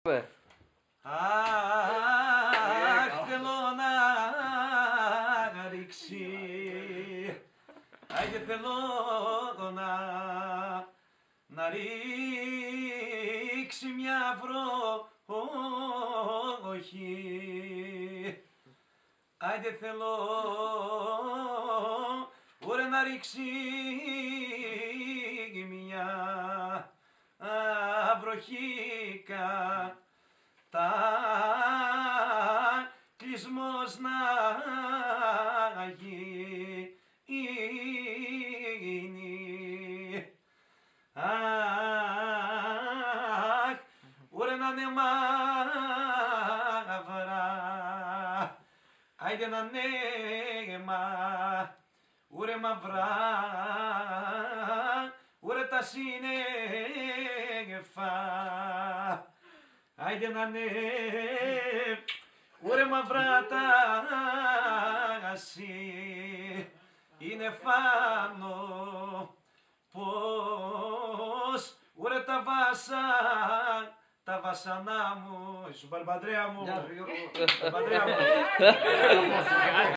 Αχ, θέλω να ρίξει, άιντε θέλω να ρίξει μια βροχή. Άιντε θέλω ωραία να ρίξει μια βροχήκα. Τα κλεισμός να γίνει. Αχ, ωραία να είναι μαύρα, άιντε να είναι ωραία μαύρα, ωραία τα σύννεφα. Άιντε να είναι ωραία μαυρά τα είναι φάνω. Πως ωραία τα βασανά μου. Σου Παντρέα μου.